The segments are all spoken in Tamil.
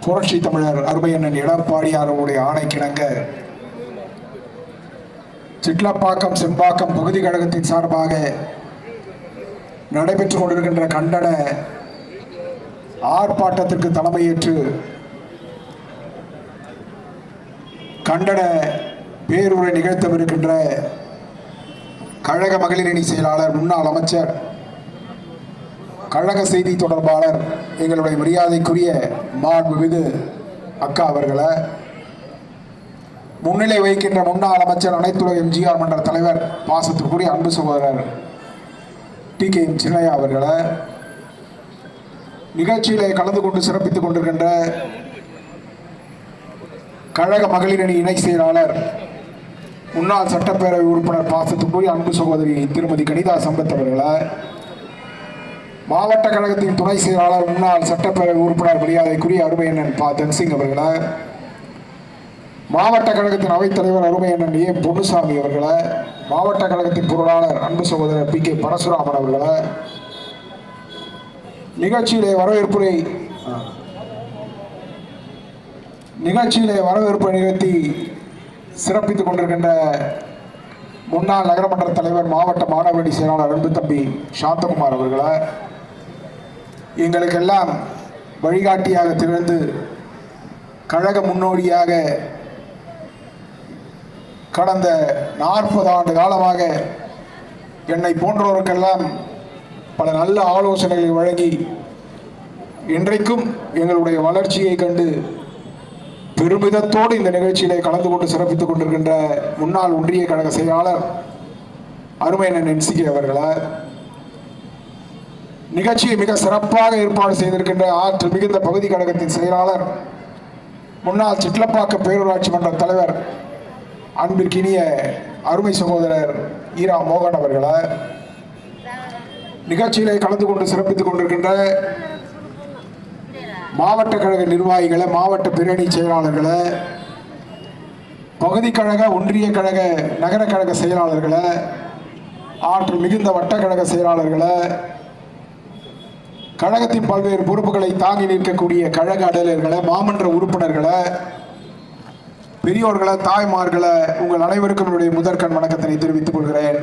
புரட்சி தமிழர் அருமையண்ணன் எடப்பாடியாருடைய ஆணைக்கிணங்க சிட்லப்பாக்கம் செம்பாக்கம் பகுதி கழகத்தின் சார்பாக நடைபெற்றுக் கொண்டிருக்கின்ற கண்டன ஆர்ப்பாட்டத்திற்கு தலைமையேற்று கண்டன பேருரை நிகழ்த்தவிருக்கின்ற கழக மகளிரணி செயலாளர், முன்னாள் அமைச்சர், கழக செய்தி தொடர்பாளர், எங்களுடைய மரியாதைக்குரிய மாண்புமிகு அக்கா அவர்களை, முன்னிலை வகிக்கின்ற முன்னாள் அமைச்சர், அனைத்துலக எம்ஜிஆர் மன்ற தலைவர், பாசத்திற்குரிய அன்பு சகோதரர் TKM சின்னையா அவர்களை, நிகழ்ச்சியிலே கலந்து கொண்டு சிறப்பித்துக் கொண்டிருக்கின்ற கழக மகளிரணி இணை செயலாளர், முன்னாள் சட்டப்பேரவை உறுப்பினர், பாசத்துக்குரிய அன்பு சகோதரி திருமதி கனிதா சம்பத் அவர்களை, மாவட்ட கழகத்தின் துணை செயலாளர், முன்னாள் சட்டப்பேரவை உறுப்பினர், மரியாதைக்குரிய அருமையண்ணன் பா தன்சிங் அவர்களை, மாவட்ட கழகத்தின் அவைத்தலைவர் அருமையண்ணன் ஏ பொன்னுசாமி அவர்களை, மாவட்ட கழகத்தின் பொருளாளர் அன்பு சகோதரர் PK பரசுராமன் அவர்களை, நிகழ்ச்சியிலே வரவேற்பை நிகழ்த்தி சிறப்பித்துக் கொண்டிருக்கின்ற முன்னாள் நகரமன்ற தலைவர், மாவட்ட மாணவரணி செயலாளர் அன்பு தம்பி சாந்தகுமார் அவர்களை, எங்களுக்கெல்லாம் வழிகாட்டியாக திகழ்ந்து கழக முன்னோடியாக கடந்த 40 ஆண்டு காலமாக என்னை போன்றோருக்கெல்லாம் பல நல்ல ஆலோசனைகளை வழங்கி இன்றைக்கும் எங்களுடைய வளர்ச்சியை கண்டு பெருமிதத்தோடு இந்த நிகழ்ச்சியிலே கலந்து கொண்டு சிறப்பித்துக் கொண்டிருக்கின்ற முன்னாள் ஒன்றிய கழக செயலாளர் அருமையண்ணன் NCK அவர்களை, நிகழ்ச்சியை மிக சிறப்பாக ஏற்பாடு செய்திருக்கின்ற ஆற்றல் மிகுந்த பகுதி கழகத்தின் செயலாளர், முன்னாள் சிட்லப்பாக்க பேரூராட்சி மன்ற தலைவர், அன்பிற்கினிய அருமை சகோதரர் ஈரா மோகன் அவர்களை, நிகழ்ச்சியிலே கலந்து கொண்டு சிறப்பித்துக் கொண்டிருக்கின்ற மாவட்ட கழக நிர்வாகிகளை, மாவட்ட பிரணி செயலாளர்களை, பகுதி கழக, ஒன்றிய கழக, நகர கழக செயலாளர்களை, ஆற்றல் மிகுந்த வட்ட கழக செயலாளர்களை, கழகத்தின் பல்வேறு பொறுப்புகளை தாங்கி நிற்கக்கூடிய கழக அலுவலர்களை, மாமன்ற உறுப்பினர்களை, பெரியோர்களை, தாய்மார்களை, உங்கள் அனைவருக்கும் என்னுடைய முதற்கண் வணக்கத்தினை தெரிவித்துக் கொள்கிறேன்.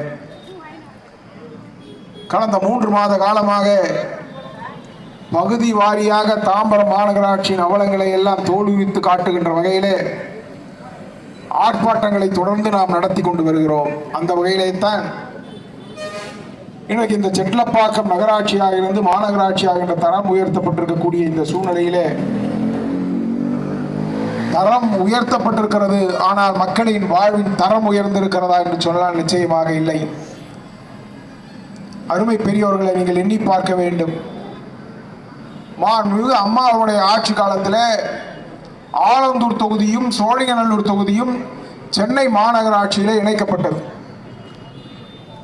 கடந்த 3 மாத காலமாக பகுதி வாரியாக தாம்பரம் மாநகராட்சியின் அவலங்களை எல்லாம் தோல்வித்து காட்டுகின்ற வகையிலே ஆர்ப்பாட்டங்களை தொடர்ந்து நாம் நடத்தி கொண்டு வருகிறோம். அந்த வகையிலே தான் இன்றைக்கு இந்த சிட்லப்பாக்கம் நகராட்சியாக இருந்து மாநகராட்சியாக என்ற தரம் உயர்த்தப்பட்டிருக்கக்கூடிய இந்த சூழ்நிலையிலே, தரம் உயர்த்தப்பட்டிருக்கிறது, ஆனால் மக்களின் வாழ்வின் தரம் உயர்ந்திருக்கிறதா என்று சொன்னால் நிச்சயமாக இல்லை. அருமை பெரியோர்களை நீங்கள் எண்ணி பார்க்க வேண்டும். மாண்புமிகு அம்மாவுடைய ஆட்சி காலத்தில் ஆலந்தூர் தொகுதியும் சோழிங்கநல்லூர் தொகுதியும் சென்னை மாநகராட்சியிலே இணைக்கப்பட்டது.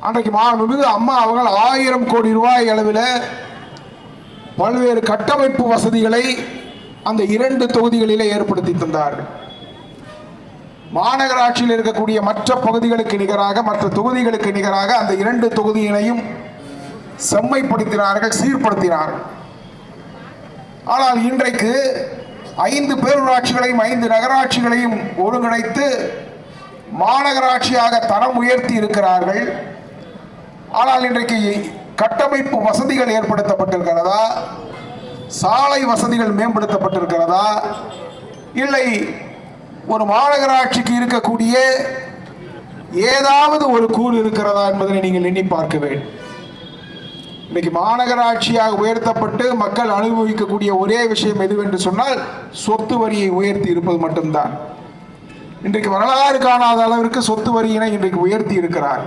அன்றைக்கு மாண்புமிகு அம்மா அவர்கள் 1000 கோடி ரூபாய் அளவில் பல்வேறு கட்டமைப்பு வசதிகளை அந்த 2 தொகுதிகளிலே ஏற்படுத்தி தந்தார்கள். மாநகராட்சியில் இருக்கக்கூடிய மற்ற பகுதிகளுக்கு நிகராக, மற்ற தொகுதிகளுக்கு நிகராக அந்த 2 தொகுதியினையும் செம்மைப்படுத்தினார்கள், சீர்படுத்தினார்கள். ஆனால் இன்றைக்கு 5 பேரூராட்சிகளையும் 5 நகராட்சிகளையும் ஒருங்கிணைத்து மாநகராட்சியாக தரம் உயர்த்தி இருக்கிறார்கள். ஆனால் இன்றைக்கு கட்டமைப்பு வசதிகள் ஏற்படுத்தப்பட்டிருக்கிறதா, சாலை வசதிகள் மேம்படுத்தப்பட்டிருக்கிறதா, இல்லை ஒரு மாநகராட்சிக்கு இருக்கக்கூடிய ஏதாவது ஒரு கூறு இருக்கிறதா என்பதை நீங்கள் எண்ணி பார்க்க வேண்டும். இன்னைக்கு மாநகராட்சியாக உயர்த்தப்பட்டு மக்கள் அனுபவிக்கக்கூடிய ஒரே விஷயம் எதுவென்று சொன்னால் சொத்து வரியை உயர்த்தி இருப்பது மட்டும்தான். இன்றைக்கு வரலாறு காணாத அளவிற்கு சொத்து வரியினை இன்றைக்கு உயர்த்தி இருக்கிறார்.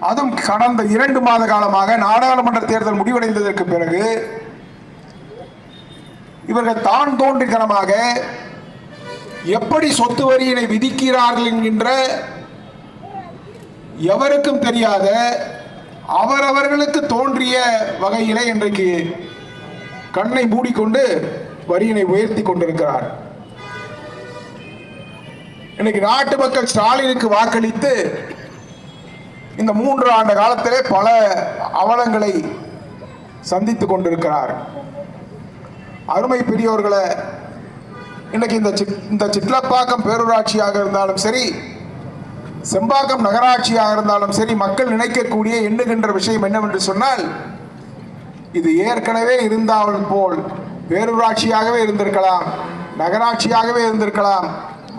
அதுவும் கடந்த 2 மாத காலமாக நாடாளுமன்ற தேர்தல் முடிவடைந்ததற்கு பிறகு இவர்கள் தான் தோன்றித்தனமாக எப்படி சொத்து வரியினை விதிக்கிறார்கள் என்கின்ற எவருக்கும் தெரியாத அவரவர்களுக்கு தோன்றிய வகையிலே இன்றைக்கு கண்ணை மூடிக்கொண்டு வரியினை உயர்த்தி கொண்டிருக்கிறார். இன்னைக்கு நாட்டு மக்கள் ஸ்டாலினுக்கு வாக்களித்து இந்த 3 ஆண்டு காலத்திலே பல அவலங்களை சந்தித்துக் கொண்டிருக்கிறார். அருமை பெரியோர்களை, இன்னைக்கு இந்த சிட்லப்பாக்கம் பேரூராட்சியாக இருந்தாலும் சரி, செம்பாக்கம் நகராட்சியாக இருந்தாலும் சரி, மக்கள் நினைக்கக்கூடிய எண்ணுகின்ற விஷயம் என்னவென்று சொன்னால், இது ஏற்கனவே இருந்தால் போல் பேரூராட்சியாகவே இருந்திருக்கலாம், நகராட்சியாகவே இருந்திருக்கலாம்,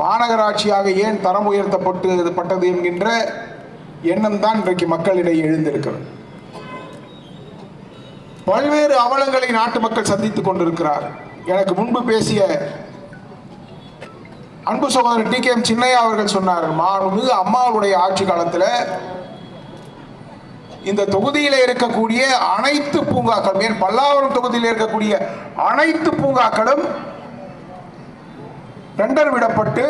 மாநகராட்சியாக ஏன் தரம் உயர்த்தப்பட்டது என்கின்ற எண்ணம் தான் இன்றைக்கு மக்களிடையே எழுந்திருக்கிறது. பல்வேறு அவலங்களை நாட்டு மக்கள் சந்தித்துக் கொண்டிருக்கிறார். எனக்கு முன்பு பேசிய அன்பு சகோதரர் TKM சின்னையா அவர்கள் சொன்னார், மாண்புமிகு அம்மாவுடைய ஆட்சி காலத்தில் இந்த தொகுதியில் இருக்கக்கூடிய அனைத்து பூங்காக்களும், ஏன் பல்லாவரம் தொகுதியில் இருக்கக்கூடிய அனைத்து பூங்காக்களும் டெண்டர் விடப்பட்டு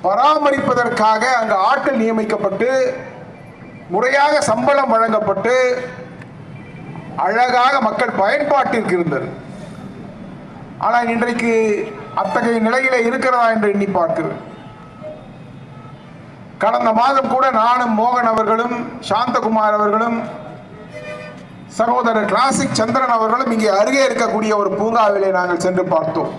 பராமரிப்பதற்காக அங்கு ஆட்கள் நியமிக்கப்பட்டு முறையாக சம்பளம் வழங்கப்பட்டு அழகாக மக்கள் பயன்பாட்டிற்கு இருந்தது. ஆனால் இன்றைக்கு அத்தகைய நிலையில இருக்கிறதா என்று எண்ணி பார்க்கிறேன். கடந்த மாதம் கூட நானும் மோகன் அவர்களும் சாந்தகுமார் அவர்களும் சகோதரர் கிளாசிக் சந்திரன் அவர்களும் இங்கே அருகே இருக்கக்கூடிய ஒரு பூங்காவிலே நாங்கள் சென்று பார்த்தோம்.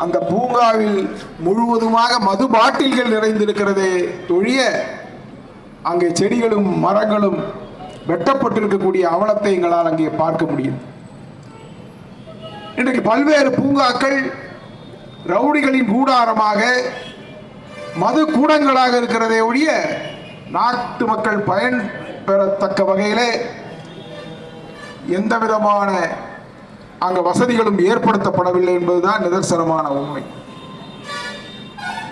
அந்த பூங்காவில் முழுவதுமாக மது பாட்டில்கள் நிறைந்திருக்கிறதே ஒழிய அங்கே செடிகளும் மரங்களும் வெட்டப்பட்டிருக்கக்கூடிய அவலத்தை எங்களால் அங்கே பார்க்க முடியும். இன்றைக்கு பல்வேறு பூங்காக்கள் ரவுடிகளின் கூடாரமாக, மது கூடங்களாக இருக்கிறதே ஒழிய நாட்டு மக்கள் பயன் பெறத்தக்க வகையிலே எந்த விதமான அங்க வசதிகளும் ஏற்படுத்தப்படவில்லை என்பதுதான் நிதர்சனமான உண்மை.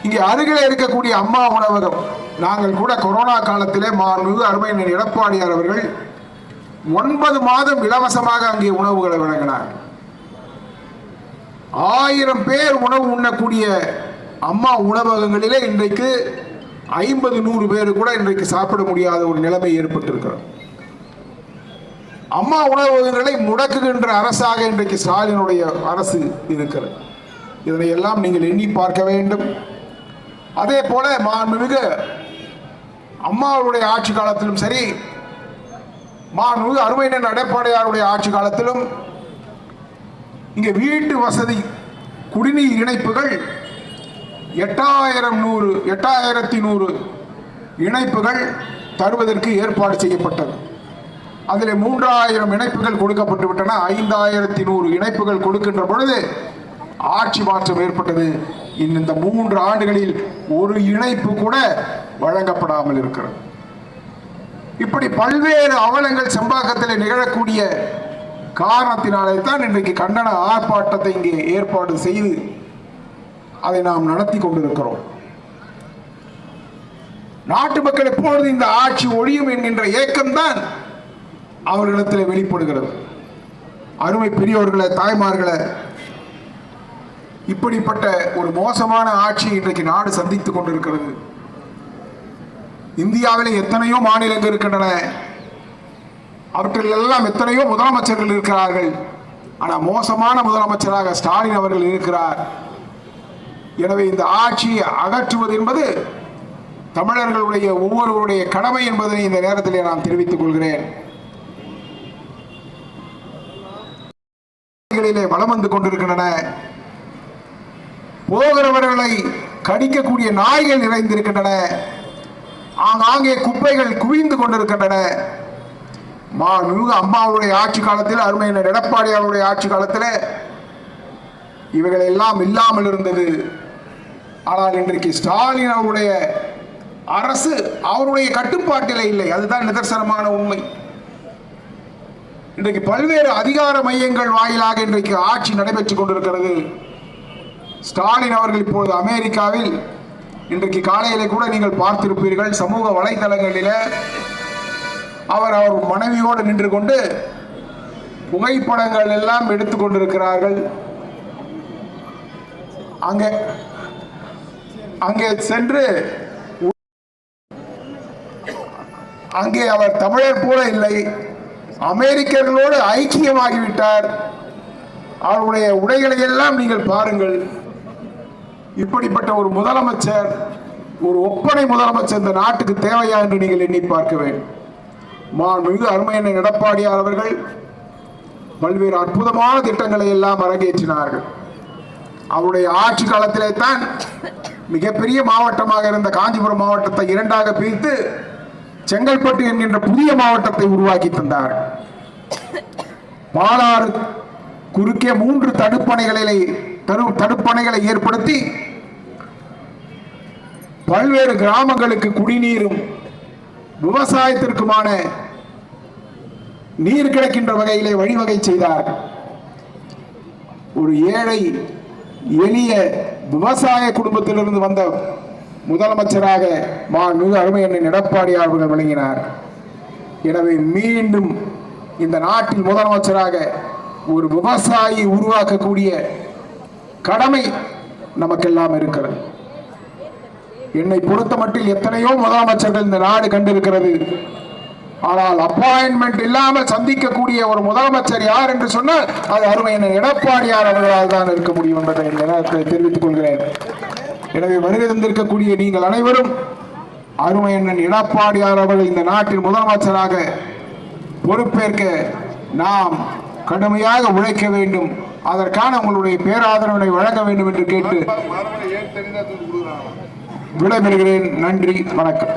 இங்கே அருகில் இருக்கக்கூடிய அம்மா உணவகம், நாங்கள் கூட கொரோனா காலத்திலே மாண்புமிகு அருமையண்ணன் எடப்பாடியார் அவர்கள் 9 மாதம் இலவசமாக அங்கே உணவுகளை வழங்கினார். 1000 பேர் உணவு உண்ணக்கூடிய அம்மா உணவகங்களிலே இன்றைக்கு 50-100 பேர் கூட இன்றைக்கு சாப்பிட முடியாத ஒரு நிலைமை ஏற்பட்டிருக்கிறது. அம்மா உணவகங்களை முடக்குகின்ற அரசாக இன்றைக்கு ஸ்டாலினுடைய அரசு இருக்கிறது. இதனை எல்லாம் நீங்கள் எண்ணி பார்க்க வேண்டும். அதே போல மாண்புமிகு அம்மாவுடைய ஆட்சி காலத்திலும் சரி, மாண்புமிகு அருமையண்ணன் எடப்பாடியாருடைய ஆட்சி காலத்திலும் இங்கே வீட்டு வசதி குடிநீர் இணைப்புகள் 8100 இணைப்புகள் தருவதற்கு ஏற்பாடு செய்யப்பட்டது. அதில் 3000 இணைப்புகள் கொடுக்கப்பட்டு விட்டன. 5100 இணைப்புகள் கொடுக்கின்ற பொழுது ஆட்சி மாற்றம் ஏற்பட்டது. இந்த 3 ஆண்டுகளில் ஒரு இணைப்பு கூட வழங்கப்படாமல் இருக்கிறது. இப்படி பல்வேறு அவலங்கள் செம்பாக்கத்தில் நிகழக்கூடிய காரணத்தினாலே தான் இன்றைக்கு கண்டன ஆர்ப்பாட்டத்தை இங்கே ஏற்பாடு செய்து அதை நாம் நடத்தி கொண்டிருக்கிறோம். நாட்டு மக்கள் எப்பொழுது இந்த ஆட்சி ஒழியும் என்கின்ற ஏக்கம்தான் அவர்களிடத்தில் வெளிப்படுகிறது. அருமை பெரியோர்களே, தாய்மார்களே, இப்படிப்பட்ட ஒரு மோசமான ஆட்சி இன்றைக்கு நாடு சந்தித்துக் கொண்டிருக்கிறது. இந்தியாவிலே எத்தனையோ மாநிலங்கள் இருக்கின்றன, அவற்றில் எல்லாம் எத்தனையோ முதலமைச்சர்கள் இருக்கிறார்கள். ஆனால் மோசமான முதலமைச்சராக ஸ்டாலின் அவர்கள் இருக்கிறார். எனவே இந்த ஆட்சியை அகற்றுவது என்பது தமிழர்களுடைய ஒவ்வொருவருடைய கடமை என்பதை இந்த நேரத்திலே நான் தெரிவித்துக் கொள்கிறேன். வலம் வந்து கொண்டிருக்கின்றன. போகிறவர்களை கடிக்கக்கூடிய நாய்கள் நிறைந்திருக்கின்றன. ஆங்காங்கே குப்பைகள் குவிந்து கொண்டிருக்கின்றன. மாண்புமிகு அம்மாவுடைய ஆட்சி காலத்தில், அருமையண்ணன் எடப்பாடியாருடைய ஆட்சி காலத்தில் இவைகள் எல்லாம் இல்லாமல் இருந்தது. ஆனால் இன்றைக்கு ஸ்டாலின் அவருடைய அரசு அவருடைய கட்டுப்பாட்டில் இல்லை. அதுதான் நிதர்சனமான உண்மை. இன்றைக்கு பல்வேறு அதிகார மையங்கள் வாயிலாக இன்றைக்கு ஆட்சி நடைபெற்றுக் கொண்டிருக்கிறது. ஸ்டாலின் அவர்கள் இப்பொழுது அமெரிக்காவில், இன்றைக்கு காலையிலே கூட நீங்கள் பார்த்திருப்பீர்கள், சமூக வலைதளங்களில் அவர் மனைவியோடு நின்று கொண்டு புகைப்படங்கள் எல்லாம் எடுத்துக் கொண்டிருக்கிறார்கள். அங்கே சென்று அங்கே அவர் தமிழர் போல இல்லை, அமெரிக்கர்களோடு ஐக்கியமாகிவிட்டார். அவருடைய உடைகளை எல்லாம் நீங்கள் பாருங்கள். இப்படிப்பட்ட ஒரு முதலமைச்சர், ஒரு ஒப்பனை முதலமைச்சர் இந்த நாட்டுக்கு தேவையா என்று நீங்கள் எண்ணி பார்க்க வேண்டும். மாண்புமிகு அருமையண்ணன் எடப்பாடியார் அவர்கள் பல்வேறு அற்புதமான திட்டங்களை எல்லாம் அரங்கேற்றினார்கள். அவருடைய ஆட்சி காலத்திலே தான் மிகப்பெரிய மாவட்டமாக இருந்த காஞ்சிபுரம் மாவட்டத்தை இரண்டாக பிரித்து செங்கல்பட்டு என்கின்ற புதிய மாவட்டத்தை உருவாக்கி தந்தார். பாலாறு குறுக்கே 3 தடுப்பணைகளை ஏற்படுத்தி பல்வேறு கிராமங்களுக்கு குடிநீரும் விவசாயத்திற்குமான நீர் கிடைக்கின்ற வகையிலே வழிவகை செய்தார். ஒரு ஏழை எளிய விவசாய குடும்பத்திலிருந்து வந்த முதலமைச்சராக மிக அருமை அண்ணன் எடப்பாடியார் அவர்கள் விளங்கினார். எனவே மீண்டும் இந்த நாட்டில் முதலமைச்சராக ஒரு விவசாயி உருவாக்கக்கூடிய கடமை நமக்கெல்லாம் இருக்கிறது. என்னை பொறுத்த மட்டில் எத்தனையோ முதலமைச்சர்கள் இந்த நாடு கண்டிருக்கிறது. ஆனால் அப்பாயின்மெண்ட் இல்லாமல் சந்திக்கக்கூடிய ஒரு முதலமைச்சர் யார் என்று சொன்னால் அது அருமை அண்ணன் எடப்பாடியார் அவர்களால் தான் இருக்க முடியும் என்பதை தெரிவித்துக் கொள்கிறேன். எனவே வருகை தந்திருக்கக்கூடிய நீங்கள் அனைவரும் அருமை அண்ணன் எடப்பாடியார் அவர்கள் இந்த நாட்டின் முதலமைச்சராக பொறுப்பேற்க நாம் கடுமையாக உழைக்க வேண்டும். அதற்கான உங்களுடைய பேராதரவை வழங்க வேண்டும் என்று கேட்டு விடைபெறுகிறேன். நன்றி, வணக்கம்.